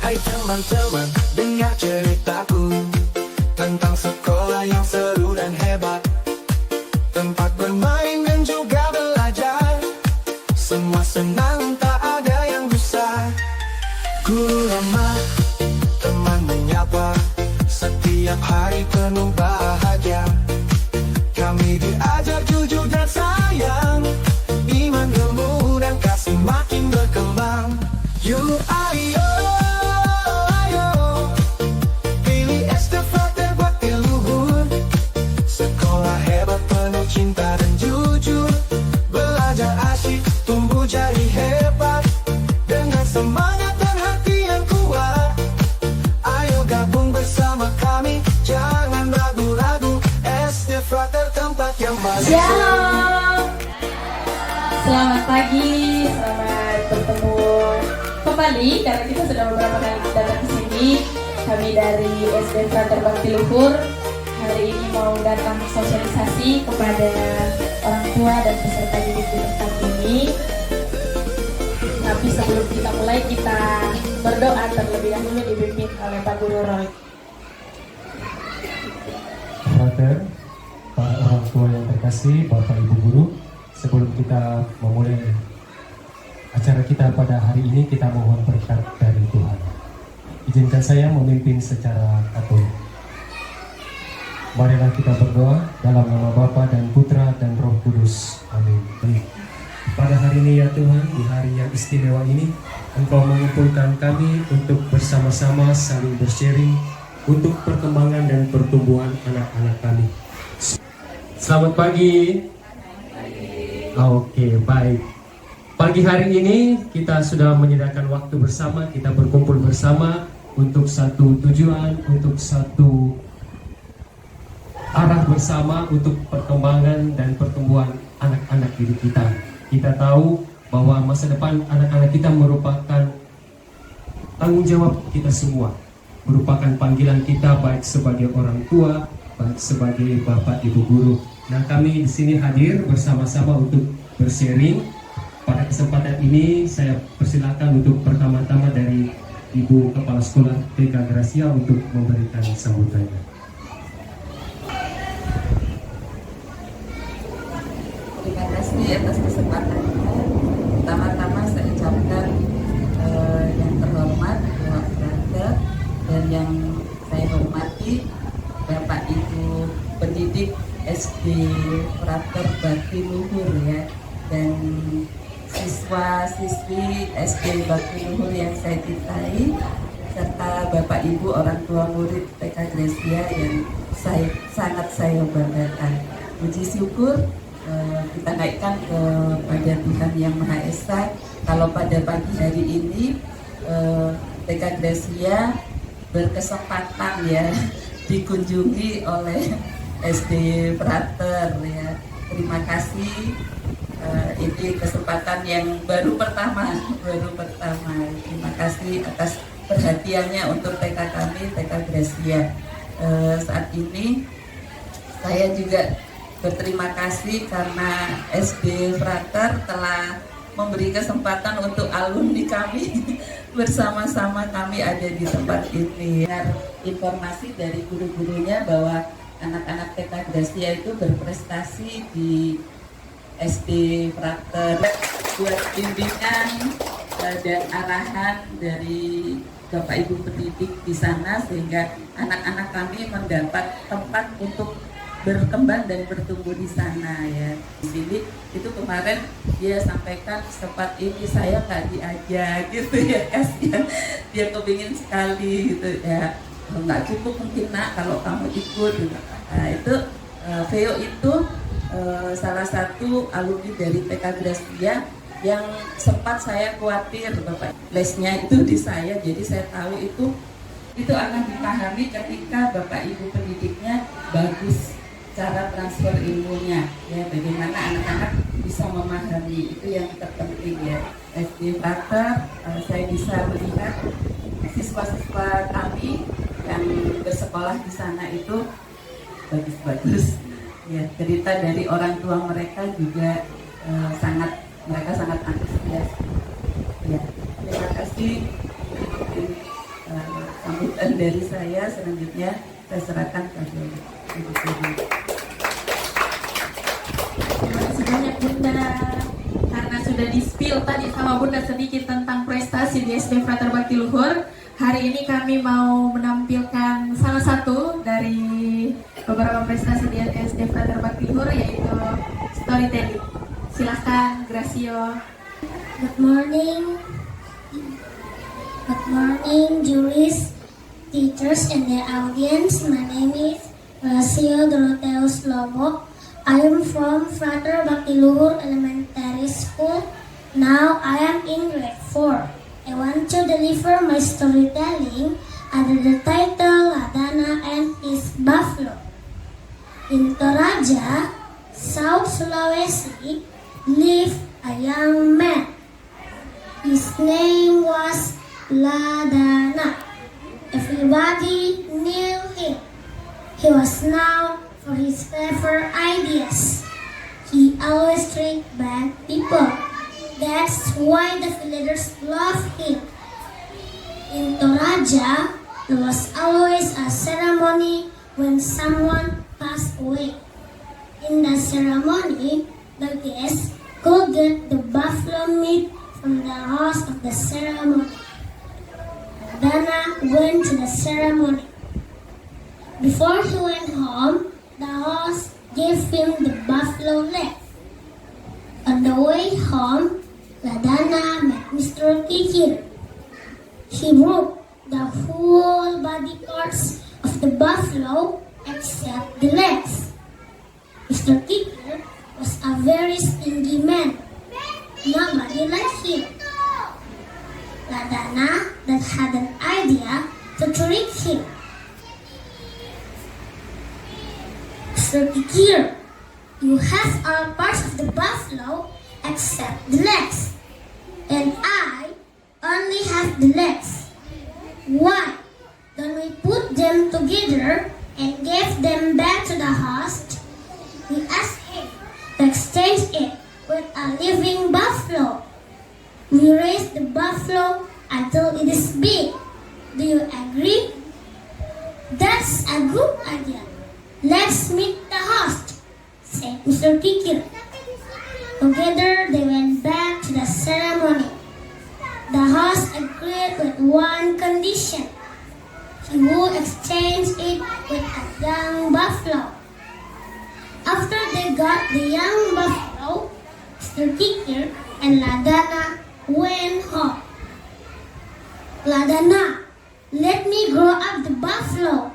Hai teman-teman, dengar ceritaku tentang sekolah yang seru dan hebat, tempat bermain dan juga belajar. Semua senang, tak ada yang gusar. Guru ramah, teman menyapa, setiap hari penuh bahagia. Kami diajar jujur dan sayang, iman, ilmu, dan kasih makin berkembang. Yuk ayo, ayo, pilih SD Frater Bakti Luhur. Sekolah hebat penuh cinta dan jujur, belajar asyik, tumbuh jadi hebat. Dengan semangat dan hati yang kuat, ayo gabung bersama kami, jangan ragu-ragu. SD Frater, tempat yang paling Shalom. Selamat pagi, selamat bertemu kembali karena kita sudah beberapa kali datang ke sini. Kami dari SD Frater Bakti Luhur hari ini mau datang sosialisasi kepada orang tua dan peserta didik di tempat ini. Tapi sebelum kita mulai, kita berdoa terlebih dahulu dipimpin oleh Pak Guru Roy. Frater, para orang tua yang terkasih, Bapak Ibu Guru, sebelum kita memulai acara kita pada hari ini, kita mohon berkat dari Tuhan. Izinkan saya memimpin secara katolik. Marilah kita berdoa dalam nama Bapa dan Putra dan Roh Kudus. Amin. Pada hari ini ya Tuhan, di hari yang istimewa ini, Engkau mengumpulkan kami untuk bersama-sama saling bersharing untuk perkembangan dan pertumbuhan anak-anak kami. Selamat pagi. Oke, baik. Pagi hari ini kita sudah menyediakan waktu bersama, kita berkumpul bersama untuk satu tujuan, untuk satu arah bersama untuk perkembangan dan pertumbuhan anak-anak didik kita. Kita tahu bahwa masa depan anak-anak kita merupakan tanggung jawab kita semua, merupakan panggilan kita baik sebagai orang tua, baik sebagai Bapak Ibu Guru. Nah, kami di sini hadir bersama-sama untuk bersharing. Pada kesempatan ini saya persilakan untuk pertama-tama dari Ibu Kepala Sekolah TK Gracia untuk memberikan sambutannya. Terima kasih atas kesempatannya. Pertama-tama saya ucapkan yang terhormat Bapak Frater dan yang saya hormati Bapak Ibu pendidik SD Frater Bakti Luhur ya, dan siswa-siswi SD Bakti Luhur yang saya cintai, serta Bapak Ibu orang tua murid TK Gracia yang sangat saya banggakan. Puji syukur kita naikkan kepada Tuhan Yang Maha Esa kalau pada pagi hari ini TK Gracia berkesempatan ya dikunjungi oleh SD Frater ya. Terima kasih, ini kesempatan yang baru pertama. Terima kasih atas perhatiannya untuk TK kami, TK Gracia. Saat ini saya juga berterima kasih karena SD Frater telah memberi kesempatan untuk alumni kami bersama-sama kami ada di tempat ini. Informasi dari guru-gurunya bahwa anak-anak TK Gracia itu berprestasi di SD Frater. Buat bimbingan dan arahan dari Bapak Ibu pendidik di sana sehingga anak-anak kami mendapat tempat untuk berkembang dan bertumbuh di sana ya. Di sini itu kemarin dia sampaikan sempat ini saya nggak diajak gitu ya, kasihan dia kepingin sekali gitu ya. Nggak cukup mungkin nak kalau kamu ikut. Nah itu Veo itu salah satu alumni dari TK Gracia yang sempat saya khawatir Bapak lesnya itu di saya, jadi saya tahu itu akan dipahami ketika Bapak Ibu pendidiknya bagus cara transfer ilmunya ya, bagaimana anak-anak bisa memahami, itu yang terpenting ya. SD Frater saya bisa melihat siswa-siswa kami yang bersekolah di sana itu bagus-bagus ya, cerita dari orang tua mereka juga mereka sangat antusias ya. Terima kasih sambutan dari saya. Selanjutnya saya serahkan ke Ibu Suri. Terima kasih banyak Bunda. Karena sudah di-spill tadi sama Bunda sedikit tentang prestasi di SD Frater Bakti Luhur, hari ini kami mau menampilkan salah satu dari beberapa prestasi di SD Frater Bakti Luhur, yaitu storytelling. Silahkan Gracio. Good morning. Good morning, jurists, teachers, and the audience. My name is Gracio Dorotheus Lobo. I am from Frater Bakti Luhur Elementary School. Now I am in grade 4. I want to deliver my storytelling under the title Ladana and his Buffalo. In Toraja, South Sulawesi, lived a young man. His name was Ladana. Everybody knew him. He was known for his clever ideas. He always tricked bad people. That's why the villagers loved him. In Toraja, there was always a ceremony when someone passed away. In the ceremony, the guests could get the buffalo meat from the host of the ceremony. Ladana went to the ceremony. Before he went home, the host gave him the buffalo leg. On the way home, Ladana met Mr. Kikir. He broke the whole body parts of the buffalo except the legs. Mr. Kikir was a very stingy man. Nobody liked him. Ladana that had an idea to trick him. Mr. Kikir, you have all parts of the buffalo except the legs, and I only have the legs. Why don't we put them together and give them back to the host? We asked him to exchange it with a living buffalo. We raise the buffalo until it is big. Do you agree? That's a good idea. Let's meet the host, said Mr. Kikir. Together they went back to the ceremony. The host agreed with one condition. He would exchange it with a young buffalo. After they got the young buffalo, Mr. Kikir and Ladana went home. Ladana, let me grow up the buffalo,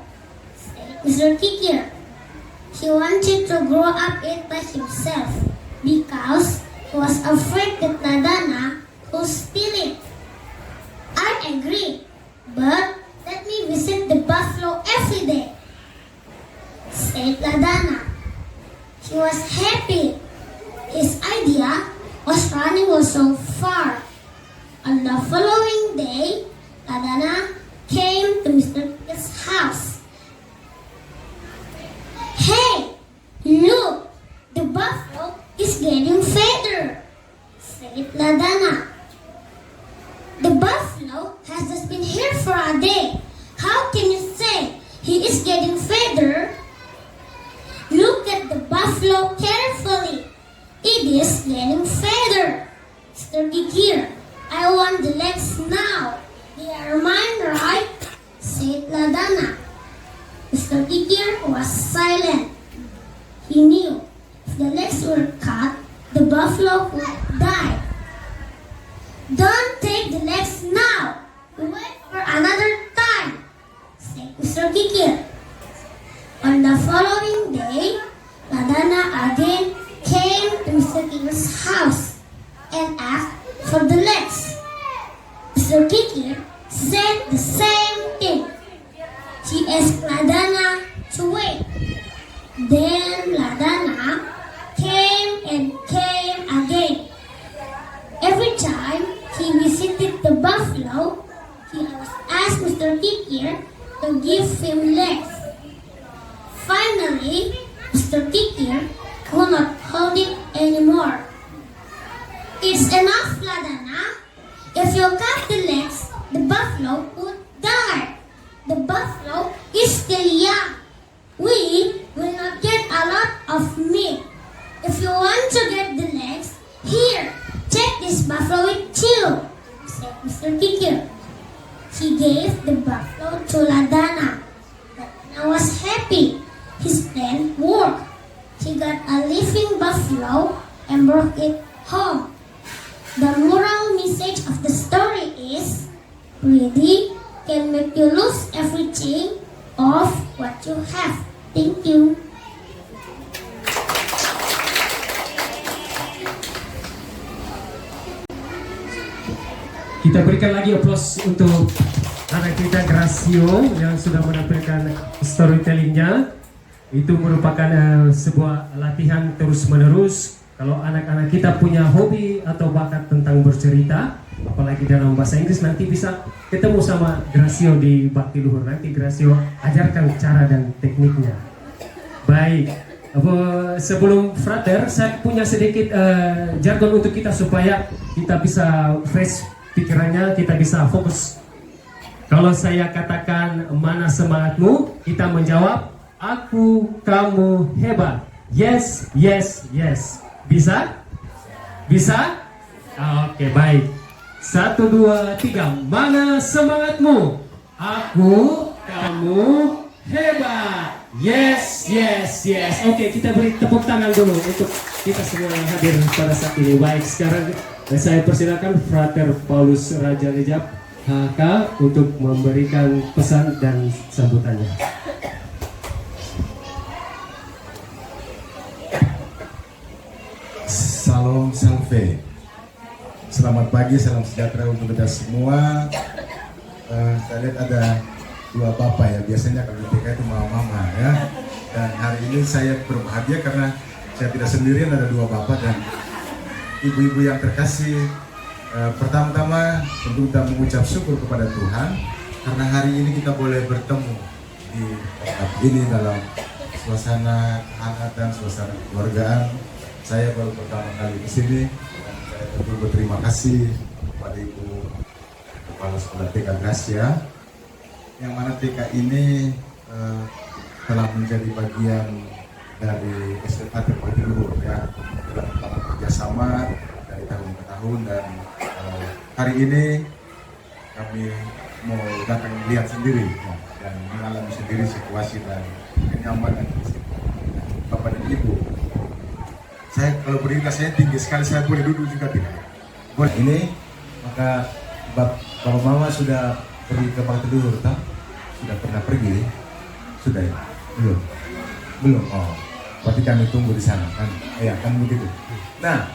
said Mr. Kikir. He wanted to grow up it by himself because he was afraid that Ladana would steal it. I agree, but let me visit the buffalo every day, said Ladana. He was happy. His idea was running so far. On the following day, Ladana came to Mr. Kikir's house. Hey, look, the buffalo is getting fatter, said Ladana. The buffalo has just been here for a day. How can you say he is getting fatter? Look at the buffalo carefully. It is getting fatter. Mr. Kikir, I want the legs now. They are mine, right? Said Ladana. Mr. Kikir was silent. He knew if the legs were cut, the buffalo would die. Don't take the legs now. Wait for another time, said Mr. Kikir. On the following day, Ladana again came to Mr. Kikir's house and asked for the legs. Mr. Kikir said the same thing. He asked Ladana to wait. Then Ladana came and came again. Every time he visited the buffalo, he always asked Mr. Kikir to give him legs. Finally, Mr. Kikir could not hold it anymore. It's enough, Ladana. If you cut the legs, the buffalo would die, here. He gave the buffalo to Ladana. Ladana was happy. His plan worked. He got a living buffalo and brought it home. The moral message of the story is, greedy can make you lose everything of what you have. Thank you. Kita berikan lagi aplaus untuk anak kita Gracio yang sudah menampilkan storytellingnya. Itu merupakan sebuah latihan terus-menerus. Kalau anak-anak kita punya hobi atau bakat tentang bercerita, apalagi dalam bahasa Inggris, nanti bisa ketemu sama Gracio di Bakti Luhur. Nanti Gracio ajarkan cara dan tekniknya. Baik, sebelum frater, saya punya sedikit jargon untuk kita supaya kita bisa fresh pikirannya, kita bisa fokus. Kalau saya katakan mana semangatmu, kita menjawab aku, kamu hebat. Yes, yes, yes. Bisa? Bisa? Oke, baik. 1, 2, 3. Mana semangatmu? Aku, kamu hebat. Yes, yes, yes. Oke, kita beri tepuk tangan dulu untuk kita semua yang hadir pada saat ini. Baik, sekarang saya persilakan Frater Paulus Raja Ejab HK untuk memberikan pesan dan sambutannya. Salam Salve. Selamat pagi, salam sejahtera untuk kita semua. Saya lihat ada 2 bapak ya, biasanya kalau di TK itu mama-mama ya. Dan hari ini saya berbahagia karena saya tidak sendirian, ada 2 bapak dan ibu-ibu yang terkasih. Pertama-tama tentu kita mengucap syukur kepada Tuhan karena hari ini kita boleh bertemu di tempat ini dalam suasana kehangatan, suasana keluargaan. Saya baru pertama kali di sini dan saya tentu berterima kasih kepada Ibu Kepala Sekolah TK Gracia, yang mana TK ini telah menjadi bagian dari SDKT Bakti Luhur ya, dalam kerjasama dari tahun ke tahun, dan hari ini kami mau datang lihat sendiri ya, dan mengalami sendiri situasi dan kenyamanan di sini. Bapak dan Ibu, saya kalau berdiri saya tinggi sekali, saya boleh duduk juga tidak? Boleh. Ini maka Bapak Mama sudah pergi ke Bakti Luhur, tak? Sudah pernah pergi? Sudah ya? Belum? Belum? Oh, berarti kami tunggu di sana kan? Ya kan begitu. Nah,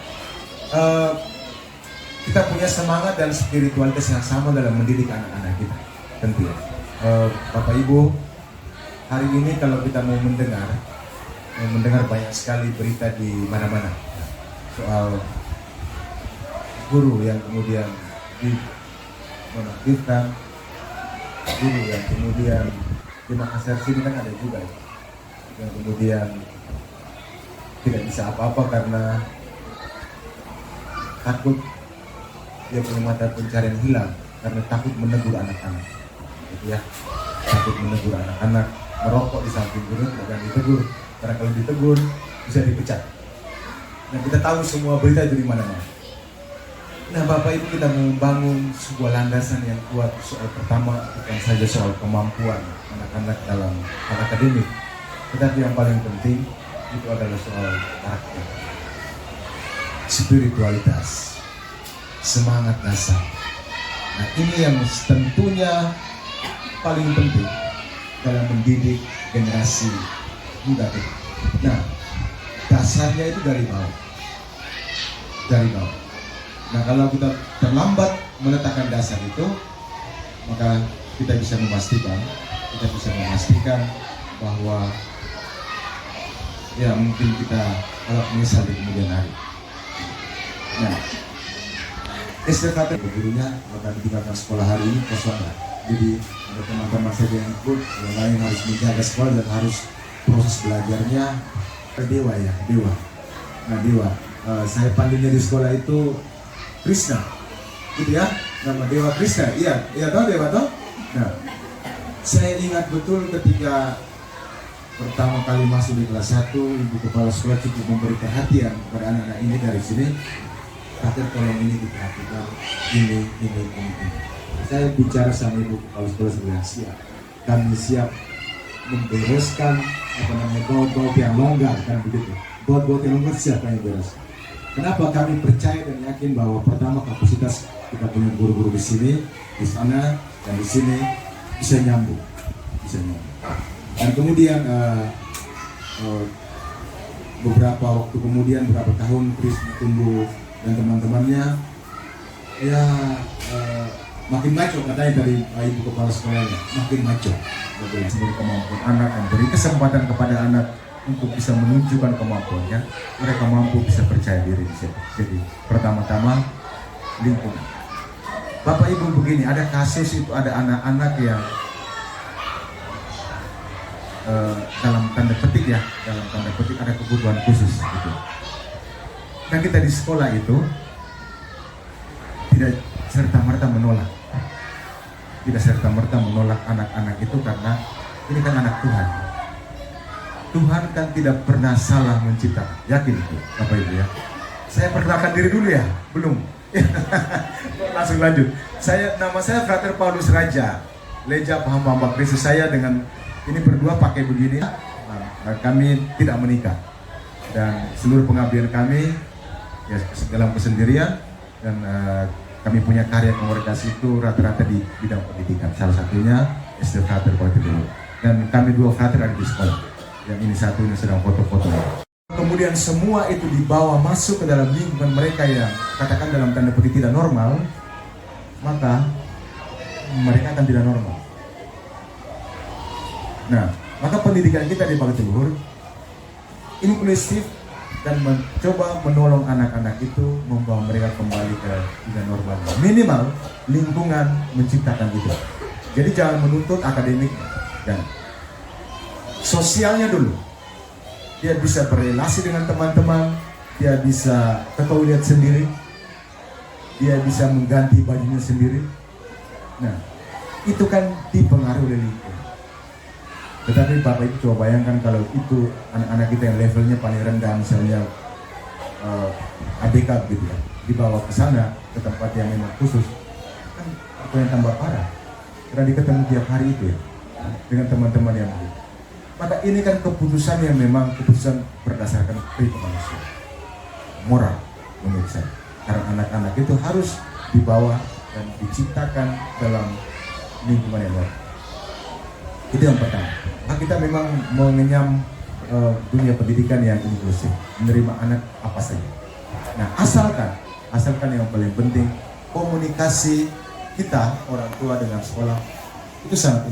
kita punya semangat dan spiritualitas yang sama dalam mendidik anak-anak kita, tentu ya. Bapak Ibu, hari ini kalau kita mau mendengar banyak sekali berita di mana-mana soal guru yang kemudian dinonaktifkan, guru yang kemudian di Makassar sini kan ada juga yang kemudian tidak bisa apa-apa karena takut dia punya mata pencarian hilang, karena takut menegur anak-anak, gitu ya, takut menegur anak-anak, merokok di samping guru bukan ditegur, karena kalau ditegur bisa dipecat. Nah, kita tahu semua berita itu di mana-mana. Nah, Bapak Ibu, kita membangun sebuah landasan yang kuat. Soal pertama bukan saja soal kemampuan anak-anak dalam hal akademik, tetapi yang paling penting itu adalah soal karakter, spiritualitas, semangat dasar. Nah, ini yang tentunya paling penting dalam mendidik generasi muda kita. Nah, dasarnya itu dari bawah. Dari bawah. Nah, kalau kita terlambat meletakkan dasar itu, maka kita bisa memastikan bahwa ya mungkin kita akan menyesal di kemudian hari. Nah, STKT gurunya akan ditinggalkan sekolah hari ini kosong. Jadi ada teman-teman saja yang ikut, yang lain harus menjaga sekolah dan harus proses belajarnya. Dewa ya, Dewa. Nah, Dewa, saya panggilnya di sekolah itu Krishna, gitu ya, nama Dewa Krishna. Iya toh Dewa toh. Nah, saya ingat betul ketika pertama kali masuk di kelas 1, Ibu Kepala Sekolah cukup memberi perhatian kepada anak-anak ini dari sini. Kata tolong ini diperhatikan, ini. Saya bicara sama ibu kepala sekolah, saya bilang siap. Kami siap membereskan baut-baut yang longgar, kan begitu. Baut-baut yang longgar siap kami beres. Kenapa kami percaya dan yakin bahwa pertama kapasitas kita punya guru-guru di sini, di sana, dan di sini bisa nyambung. Dan kemudian beberapa waktu kemudian, beberapa tahun Chris tumbuh dan teman-temannya ya makin maco katanya dari ibu kepala sekolahnya, makin maco. Seluruh kemampuan anak dan beri kesempatan kepada anak untuk bisa menunjukkan kemampuannya, mereka mampu bisa percaya diri di situ. Jadi pertama-tama lingkungan. Bapak Ibu begini, ada kasus itu ada anak-anak yang dalam tanda petik ada kebutuhan khusus gitu. Dan kita di sekolah itu tidak serta-merta menolak. Tidak serta-merta menolak anak-anak itu karena ini kan anak Tuhan. Tuhan kan tidak pernah salah menciptakan. Yakin itu, Bapak Ibu ya. Saya perkenalkan diri dulu ya, belum. Langsung lanjut. Nama saya Frater Paulus Raja, Leja Hamba Kristus. Saya dengan ini berdua pakai begini. Kami tidak menikah dan seluruh pengabdian kami ya dalam kesendirian dan kami punya karya kongregasi itu rata-rata di bidang pendidikan. Salah satunya SD Frater Paulus dulu. Dan kami dua frater ada di sekolah. Yang ini satu ini sedang foto-foto. Kemudian semua itu dibawa masuk ke dalam lingkungan mereka yang katakan dalam tanda petik tidak normal, maka mereka akan tidak normal. Nah, maka pendidikan kita di Bukit Luhur inklusif dan mencoba menolong anak-anak itu membawa mereka kembali ke tidak normal. Minimal lingkungan menciptakan itu. Jadi jangan menuntut akademik dan sosialnya dulu. Dia bisa berrelasi dengan teman-teman, dia bisa ke toilet sendiri, dia bisa mengganti bajunya sendiri. Nah, itu kan dipengaruhi oleh lingkungan. Tetapi Bapak Ibu coba bayangkan kalau itu anak-anak kita yang levelnya paling rendah, misalnya ABK gitu ya, dibawa ke sana, ke tempat yang memang khusus, kan itu yang tambah parah. Karena diketemu tiap hari itu ya, dengan teman-teman yang begitu. Maka ini kan keputusan yang memang keputusan berdasarkan prinsip manusia, moral menurut saya. Karena anak-anak itu harus dibawa dan diciptakan dalam lingkungan yang baik. Itu yang pertama. Nah, kita memang mengenyam dunia pendidikan yang inklusif, menerima anak apa saja. Nah, asalkan yang paling penting komunikasi kita orang tua dengan sekolah itu sangat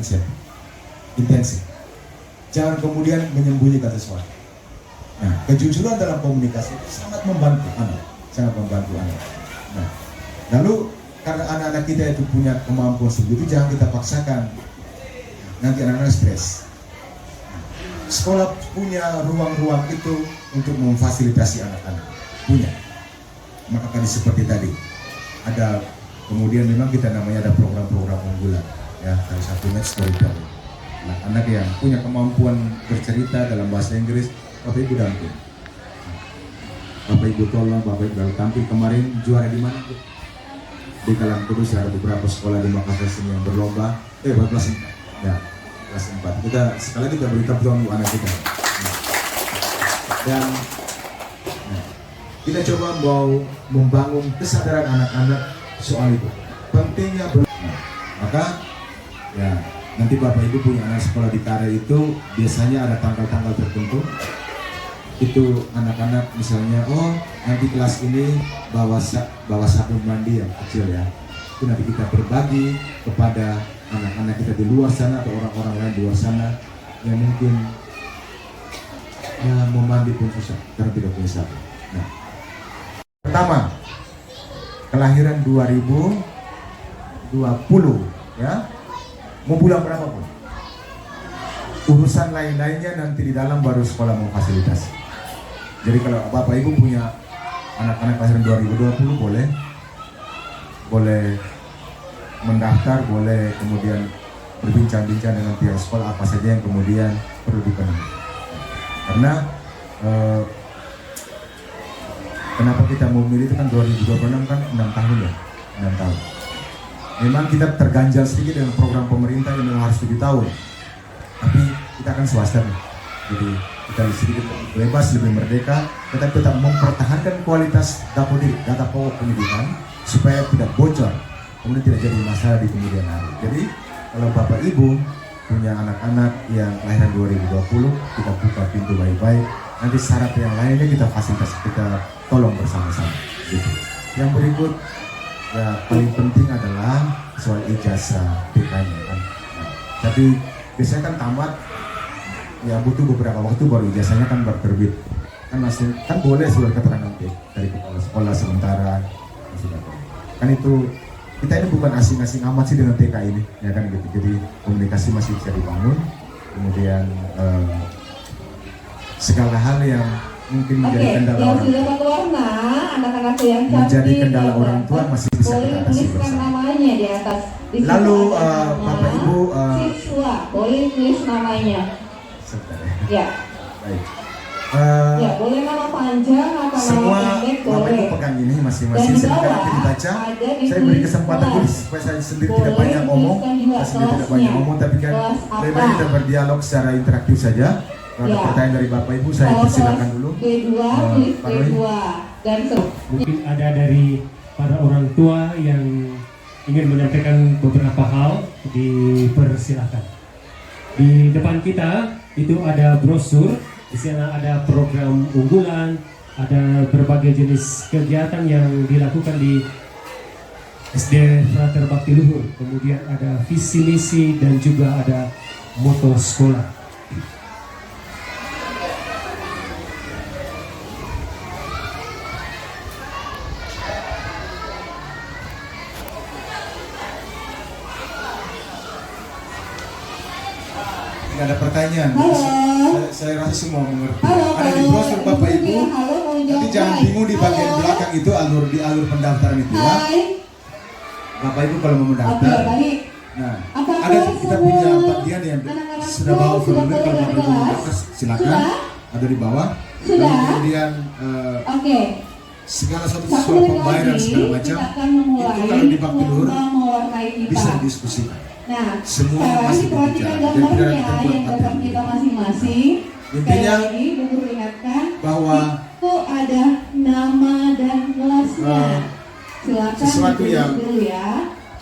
intensif. Jangan kemudian menyembunyikan sesuatu. Nah, kejujuran dalam komunikasi itu sangat membantu anak. Nah, lalu karena anak-anak kita itu punya kemampuan seperti itu, jangan kita paksakan. Nanti anak-anak stres. Sekolah punya ruang-ruang itu untuk memfasilitasi anak-anak. Punya. Maka tadi seperti tadi, ada kemudian memang kita namanya ada program-program unggulan. Ya, salah satunya storytelling. Anak yang punya kemampuan bercerita dalam bahasa Inggris, Bapak Ibu damping. Bapak Ibu tolong, Bapak Ibu tampil kemarin juara di mana? Di Kalang Terus ada beberapa sekolah di Makassar sini yang berlomba. Kelas 4. Ya, kelas 4. Kita sekali kita beri tepuk tangan untuk anak kita. Dan kita coba mau membangun kesadaran anak-anak soal itu. Pentingnya maka ya nanti Bapak Ibu punya anak sekolah di Kare itu biasanya ada tanggal-tanggal tertentu. Itu anak-anak misalnya, oh nanti kelas ini bawa sabun mandi yang kecil ya. Itu nanti kita berbagi kepada anak-anak kita di luar sana atau orang-orang lain di luar sana yang mungkin ya mau mandi pun susah karena tidak punya sabun. Nah, pertama kelahiran 2020 ya. Mau bulan berapapun, urusan lain-lainnya nanti di dalam baru sekolah memfasilitasi. Jadi kalau Bapak Ibu punya anak-anak kelahiran 2020 boleh mendaftar, boleh kemudian berbincang-bincang dengan pihak sekolah apa saja yang kemudian perlu dipenuhi. Karena kenapa kita mau milih itu kan 2026 kan 6 tahun ya, 6 tahun. Memang kita terganjal sedikit dengan program pemerintah yang memang harus 7 tahun. Tapi kita kan swasta nih. Jadi kita sedikit lebih bebas, lebih merdeka, tetapi tetap mempertahankan kualitas data pokok pendidikan supaya tidak bocor, kemudian tidak jadi masalah di kemudian hari. Jadi kalau Bapak Ibu punya anak-anak yang kelahiran 2020, kita buka pintu baik-baik. Nanti syarat yang lainnya kita fasilitasi, kita tolong bersama-sama. Gitu. Yang berikut, ya paling penting adalah soal ijazah TK-nya kan. Nah, tapi biasanya kan tamat, ya butuh beberapa waktu baru ijazahnya kan baru terbit. Kan masih kan boleh surat keterangan dari kepala sekolah sementara. Kan itu kita ini bukan asing-asing amat sih dengan TK ini, ya kan gitu. Jadi komunikasi masih bisa dibangun. Kemudian segala hal yang mungkin menjadi kendala yang orang sudah satu warna, anak-anak yang cantik menjadi kendala orang tua masih bisa boleh kita atasi tuliskan bersama. namanya di atas. Di situ Lalu ada nama Bapak Ibu siswa boleh tulis namanya. sebentar Ya, baik. ya boleh nama panjang atau Semua nama pendek Bapak boleh. Ibu pegang ini masing-masing. Dan di Silakan bawah nanti dibaca. ada Saya beri ditulis kesempatan kelas. dulu supaya saya sendiri tidak Boleh banyak ngomong. tuliskan juga Saya sendiri tidak kelasnya. banyak ngomong, tapi kan Kelas lebih apa? baik kita berdialog secara interaktif saja. Kalau ada Ya. pertanyaan dari Bapak Ibu, saya Kalau persilakan kelas dulu. B2 tulis Pak Roy. B2 dan Mungkin ada dari para orang tua yang ingin menyampaikan beberapa hal, dipersilakan. Di depan kita itu ada brosur, di sana ada program unggulan, ada berbagai jenis kegiatan yang dilakukan di SD Frater Bakti Luhur. Kemudian ada visi misi dan juga ada moto sekolah. Tidak ada pertanyaan. Halo. Saya rasa semua mengerti. Halo, Ada di kalau brosur Bapak Ibu. ibunya, halo, mau Nanti jawab, jangan Hai. bingung di bagian Halo. belakang itu alur pendaftaran itu ya. Hai. Bapak Ibu kalau mau Oke, mendaftar. baik. Nah, Apakah ada kita punya semua bagian yang anak-anak sudah bawa sudah formulir. Kalau keluar Bapak dari Ibu mau kelas? daftar silakan. Sudah? Ada di bawah. Sudah? Lalu kemudian Oke. segala satu Satu soal menit pembayaran lagi segala macam kita akan memulai itu kalau di Bakti Luhur mewarnai kita. bisa didiskusikan. Nah, Semua sekarang masih diperhatikan berbicara. Jadi tidak ada gambarnya ketentuan yang gambar materi. kita masing-masing. Intinya, Sekali lagi, Ibu ingatkan bahwa itu ada nama dan kelasnya. Silakan sesuatu ditulis yang- dulu ya.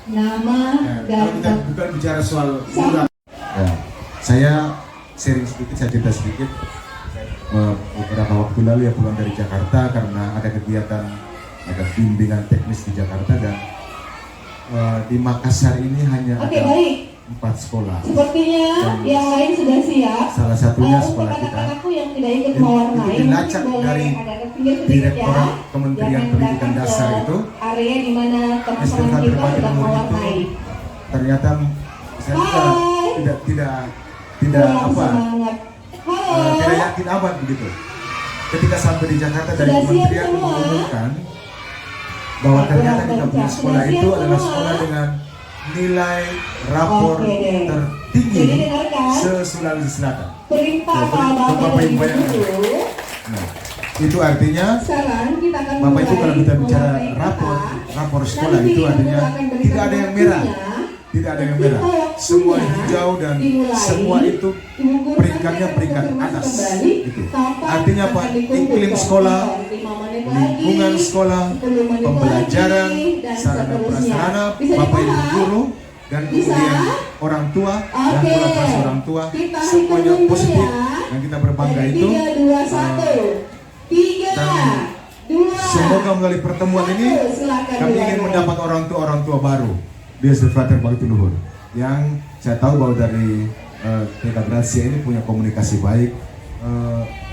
Nama Nah, dan kalau kita bukan bicara soal murah. Ya, saya sharing sedikit, saya cerita sedikit. Beberapa waktu lalu ya pulang dari Jakarta karena ada kegiatan, ada bimbingan teknis di Jakarta dan di Makassar ini hanya Oke, ada baik. 4 sekolah. Sepertinya Dan yang lain sudah siap. Salah satunya Untuk sekolah kita. anak-anakku yang tidak ikut Itu mewarnai, dilacak mungkin boleh dari ada ke pinggir sedikit Direktorat ya. Kementerian Jangan Pendidikan datang Dasar ke itu, area di mana teman-teman SD kita Frater Bakti sedang Luhur mewarnai. itu ternyata saya juga Hai. tidak Kurang apa semangat. Halo. tidak yakin amat begitu. Ketika sampai di Jakarta dari Sudah siap kementerian semua? mengumumkan bahwa ternyata Kurang kita punya kencang. sekolah Sudah itu siap adalah semua? sekolah dengan nilai rapor Oke deh. tertinggi Jadi dengarkan. se-Sulawesi Selatan. Perintah Ya, Pak Bapak Bapak Ibu Ibu bayangkan. dulu. Nah, itu artinya Sekarang kita akan Bapak Ibu mulai kalau kita bicara mewarnai rapor kita. sekolah Nanti itu Ibu artinya akan berikan tidak ada yang merah. waktunya. Tidak ada yang Ketika merah. waktunya Semua hijau dan dimulai, semua itu Ibu guru peringkatnya nanti akan peringkat konfirmasi atas. kembali Gitu. kapan Artinya apa? akan dikumpulkan. Iklim sekolah, 5 menit lagi, lingkungan sekolah, 10 menit pembelajaran, lagi, dan sarana seterusnya. prasarana, Bisa Bapak Ibu dipaham? guru, dan Bisa? kemudian orang tua dan Oke. kolaborasi orang tua, Kita semuanya hitung dulu positif ya. dan kita berbangga Dari itu. 3, 2, 1. 3, dan 2. Semoga melalui pertemuan ini Silakan kami ingin diwarnai. mendapat orang tua baru di SD Frater Bakti Luhur yang saya tahu bahwa dari TK Gracia ini punya komunikasi baik,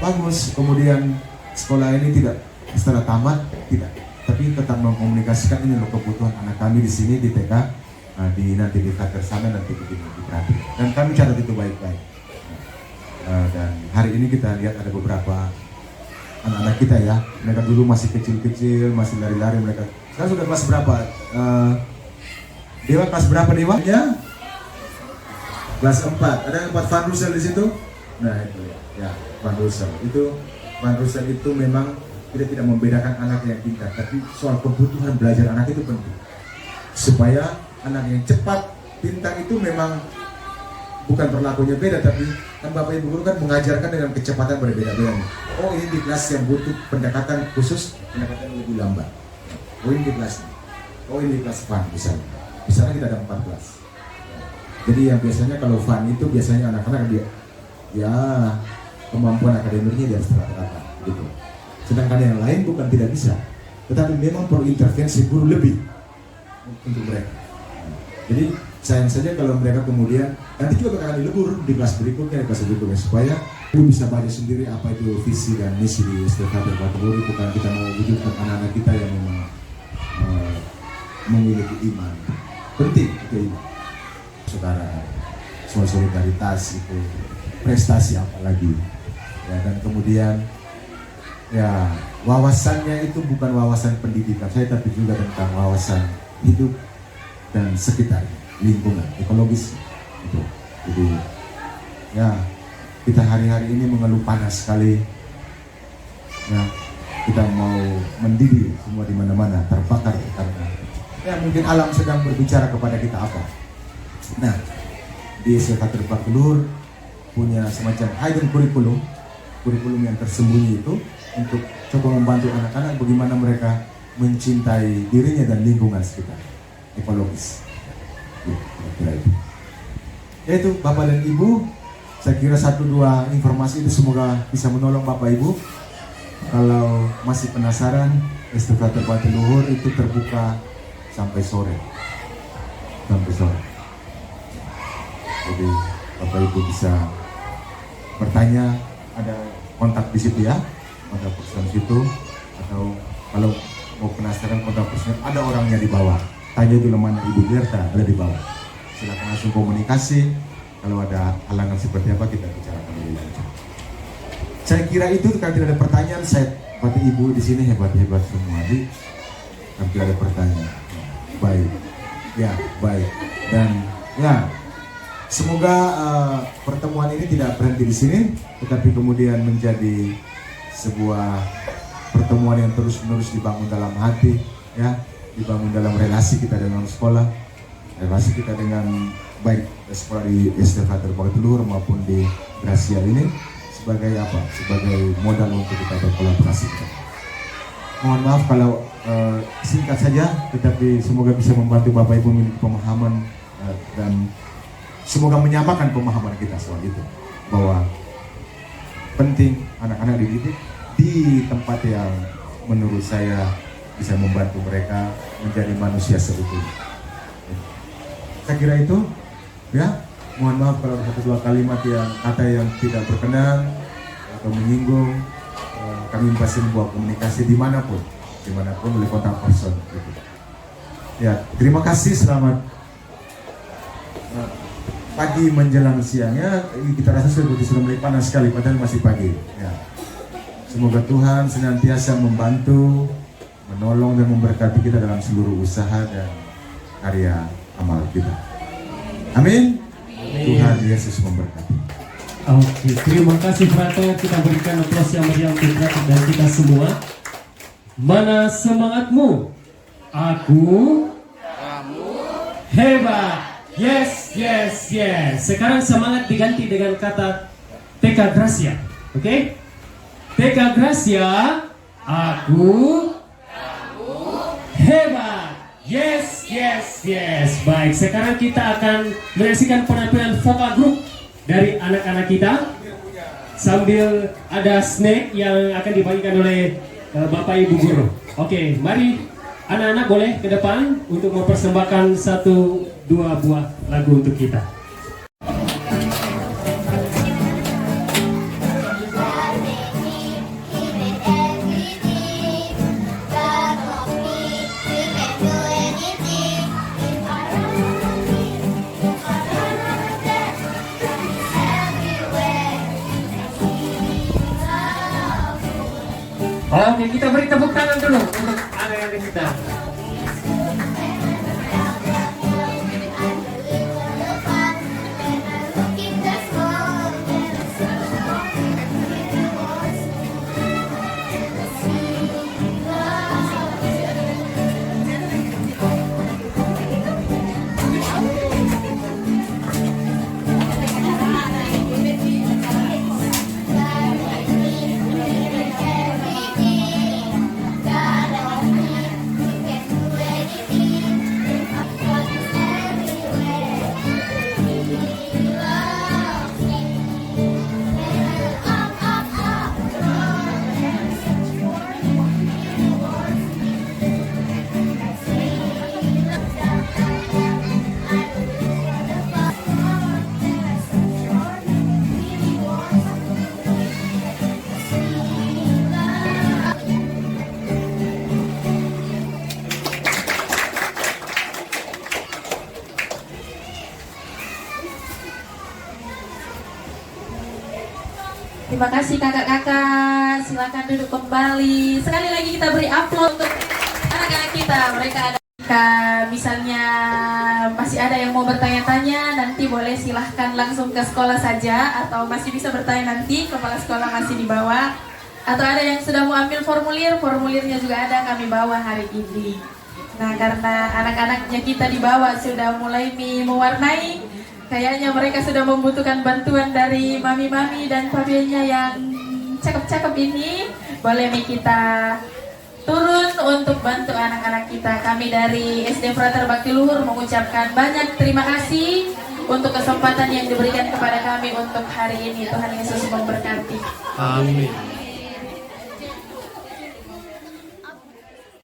bagus. Kemudian sekolah ini tidak setelah tamat tidak, tapi tetap mengkomunikasikan ini loh kebutuhan anak kami di sini di TK, nanti di Frater sana nanti diperhatikan dan kami catat itu baik-baik. Dan hari ini kita lihat ada beberapa anak-anak kita ya, mereka dulu masih kecil-kecil, masih lari-lari, mereka sekarang sudah kelas berapa? Dewa kelas berapa Dewa? Ya? Kelas 4, ada 4 Van Rusel di situ? Nah itu ya, Van Rusel itu memang tidak membedakan anak yang pintar, tapi soal kebutuhan belajar anak itu penting supaya anak yang cepat, pintar itu memang bukan berlakunya beda, tapi kan Bapak Ibu guru kan mengajarkan dengan kecepatan berbeda-beda. Oh ini di kelas yang butuh pendekatan khusus, pendekatan yang lebih lambat. Oh ini di kelas, oh ini di kelas fun misalnya. Misalnya kita ada 4 kelas. Jadi yang biasanya kalau fun itu biasanya anak-anak dia, ya kemampuan akademiknya di atas rata-rata, gitu. Sedangkan yang lain bukan tidak bisa, tetapi memang perlu intervensi guru lebih untuk mereka. Jadi sayang saja kalau mereka kemudian nanti juga akan dilebur di kelas berikutnya, supaya ibu bisa baca sendiri apa itu visi dan misi di STK Terbatas. Bukan kita mau wujudkan anak-anak kita yang memang memiliki iman. Penting itu iman. Saudara, solidaritas itu prestasi apalagi. Ya, dan kemudian ya wawasannya itu bukan wawasan pendidikan saya, tapi juga tentang wawasan hidup dan sekitar lingkungan ekologis itu. Jadi ya kita hari-hari ini mengeluh panas sekali, ya kita mau mendidih semua di mana-mana terbakar karena ya mungkin alam sedang berbicara kepada kita apa. Nah di STK Terbatas Luhur punya semacam hidden kurikulum yang tersembunyi itu untuk coba membantu anak-anak bagaimana mereka mencintai dirinya dan lingkungan sekitar ekologis. Ya itu Bapak dan Ibu, saya kira 1-2 informasi itu semoga bisa menolong Bapak Ibu. Kalau masih penasaran, STK Terbatas Luhur itu terbuka sampai sore. Jadi Bapak Ibu bisa bertanya, ada kontak di situ ya, kontak person di situ, atau kalau mau penasaran kontak person ada orangnya di bawah. Tanya dulu mana Ibu Gerta, ada di bawah. Silakan langsung komunikasi. Kalau ada halangan seperti apa kita bicarakan lebih lanjut. Saya kira itu kalau tidak ada pertanyaan, saya Bapak Ibu di sini hebat-hebat semua. Jadi kalau tidak ada pertanyaan, baik, ya baik, dan ya. Semoga pertemuan ini tidak berhenti di sini, tetapi kemudian menjadi sebuah pertemuan yang terus-menerus dibangun dalam hati, ya, dibangun dalam relasi kita dengan sekolah, relasi kita dengan baik sekolah di STK Terbatas Luhur maupun di Gracia ini sebagai apa? Sebagai modal untuk kita berkolaborasi. Mohon maaf kalau singkat saja, tetapi semoga bisa membantu Bapak Ibu memiliki pemahaman dan semoga menyamakan pemahaman kita soal itu, bahwa penting anak-anak dididik di tempat yang menurut saya bisa membantu mereka menjadi manusia seutuhnya. Saya kira itu, ya. Mohon maaf kalau ada 1-2 kalimat kata yang tidak berkenan atau menyinggung. Kami pasti membuat komunikasi dimanapun oleh kontak person. Gitu. Ya, terima kasih. Selamat pagi menjelang siangnya, kita rasa sudah mulai panas sekali padahal masih pagi ya. Semoga Tuhan senantiasa membantu, menolong dan memberkati kita dalam seluruh usaha dan karya amal kita. Amin. Tuhan Yesus memberkati. Oke, terima kasih Frater. Kita berikan aplaus yang meriah untuk Frater dan kita semua. Mana semangatmu? Aku, kamu, hebat. Yes. Sekarang semangat diganti dengan kata TK Gracia. Oke? TK Gracia, aku, kamu, hebat. Yes. Baik, sekarang kita akan menyaksikan penampilan vokal grup dari anak-anak kita. Sambil ada snack yang akan dibagikan oleh Bapak Ibu Guru. Oke, mari anak-anak boleh ke depan untuk mempersembahkan 1-2 buah lagu untuk kita. Oke, kita beri tepuk tangan dulu untuk anak-anak kita. Terima kasih kakak-kakak, silakan duduk kembali. Sekali lagi kita beri aplaus untuk anak-anak kita. Mereka ada misalnya masih ada yang mau bertanya-tanya, nanti boleh silahkan langsung ke sekolah saja, atau masih bisa bertanya nanti, kepala sekolah masih di bawah. Atau ada yang sudah mau ambil formulir, formulirnya juga ada kami bawa hari ini. Nah, karena anak-anaknya kita di bawah sudah mulai mewarnai, kayaknya mereka sudah membutuhkan bantuan dari mami-mami dan papinya yang cakep-cakep ini. Boleh kita turun untuk bantu anak-anak kita. Kami dari SD Frater Bakti Luhur mengucapkan banyak terima kasih untuk kesempatan yang diberikan kepada kami untuk hari ini. Tuhan Yesus memberkati. Amin.